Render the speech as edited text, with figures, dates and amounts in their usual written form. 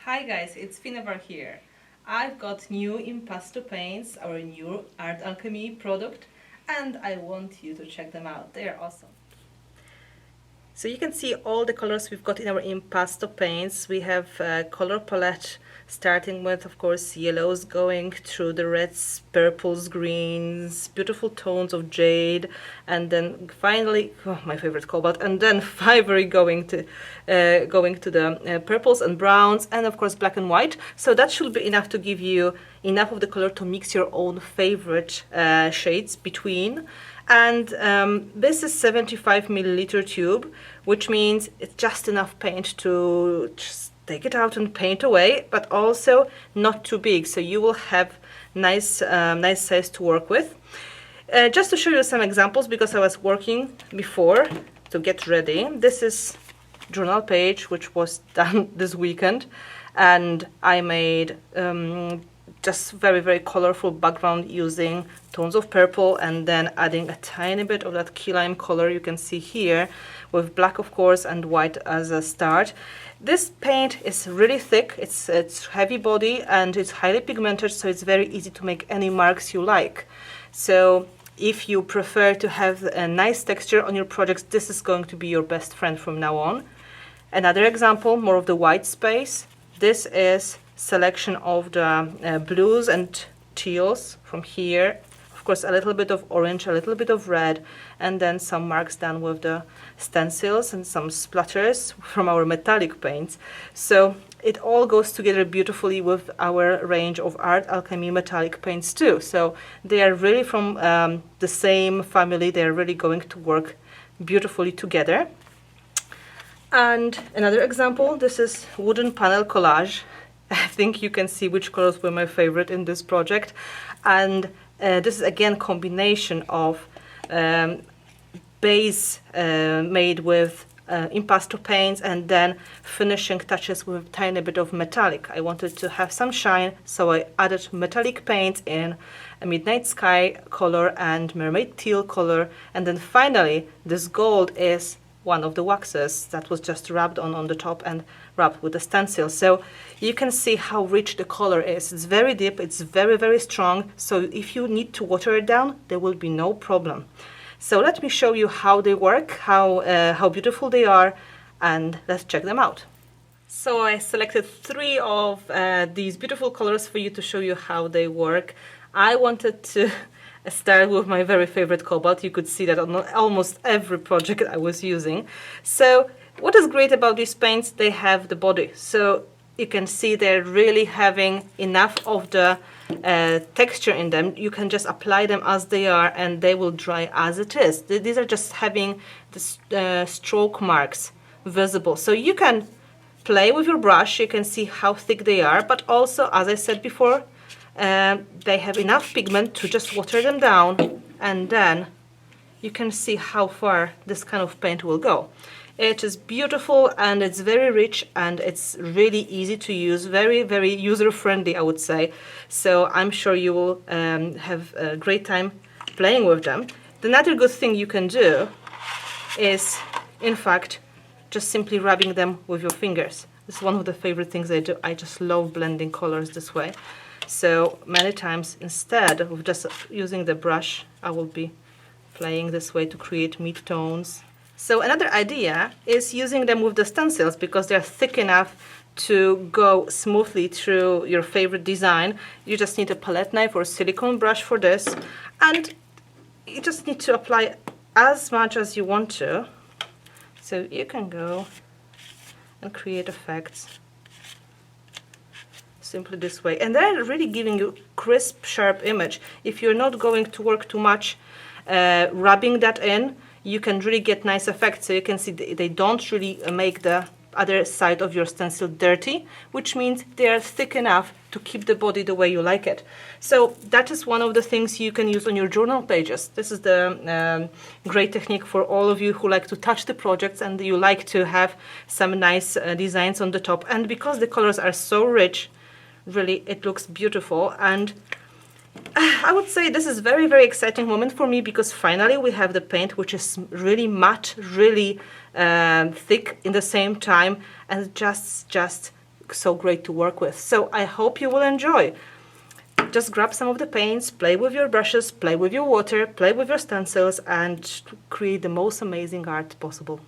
Hi guys, it's Finnabair here. I've got new Impasto Paints, our new Art Alchemy product, and I want you to check them out. They are awesome. So you can see all the colors we've got in our Impasto Paints. We have a color palette starting with, of course, yellows, going through the reds, purples, greens, beautiful tones of jade, and then finally, oh, my favorite cobalt, and then ivory going to the purples and browns, and of course black and white. So that should be enough to give you enough of the color to mix your own favorite shades between. And this is 75 milliliter tube, which means it's just enough paint to just take it out and paint away, but also not too big, so you will have nice size to work with. Just to show you some examples, because I was working before to get ready. This is journal page which was done this weekend, and I made just very colorful background using tones of purple and then adding a tiny bit of that key lime color you can see here, with black of course and white as a start. This paint is really thick, it's heavy body and it's highly pigmented, so it's very easy to make any marks you like. So if you prefer to have a nice texture on your projects, this is going to be your best friend from now on. Another example, more of the white space. This is selection of the blues and teals from here. Of course, a little bit of orange, a little bit of red, and then some marks done with the stencils and some splatters from our metallic paints. So it all goes together beautifully with our range of Art Alchemy metallic paints too. So they are really from the same family. They are really going to work beautifully together. And another example, this is wooden panel collage. I think you can see which colors were my favorite in this project. And this is again combination of base made with impasto paints and then finishing touches with a tiny bit of metallic. I wanted to have some shine, so I added metallic paint in a midnight sky color and mermaid teal color, and then finally this gold is one of the waxes that was just rubbed on the top and rubbed with the stencil. So you can see how rich the color is. It's very deep, it's very strong, so if you need to water it down, there will be no problem. So let me show you how they work, how beautiful they are, and let's check them out. So I selected 3 of these beautiful colors for you to show you how they work. I wanted to start with my very favorite cobalt. You could see that on almost every project I was using. So what is great about these paints, they have the body. So you can see they're really having enough of the texture in them. You can just apply them as they are and they will dry as it is. These are just having the stroke marks visible. So you can play with your brush, you can see how thick they are, but also, as I said before, they have enough pigment to just water them down, and then you can see how far this kind of paint will go. It is beautiful and it's very rich and it's really easy to use, very user-friendly, I would say. So I'm sure you will have a great time playing with them. Another good thing you can do is, in fact, just simply rubbing them with your fingers. This is one of the favorite things I do. I just love blending colors this way. So many times, instead of just using the brush, I will be playing this way to create mid-tones. So another idea is using them with the stencils, because they're thick enough to go smoothly through your favorite design. You just need a palette knife or a silicone brush for this, and you just need to apply as much as you want to. So you can go and create effects simply this way, and they're really giving you crisp, sharp image. If you're not going to work too much rubbing that in, you can really get nice effects. So you can see they don't really make the other side of your stencil dirty, which means they are thick enough to keep the body the way you like it. So that is one of the things you can use on your journal pages. This is the great technique for all of you who like to touch the projects and you like to have some nice designs on the top. And because the colors are so rich, really it looks beautiful. And I would say this is very exciting moment for me, because finally we have the paint which is really matte, really thick in the same time, and just so great to work with. So I hope you will enjoy. Just grab some of the paints, play with your brushes, play with your water, play with your stencils, and create the most amazing art possible.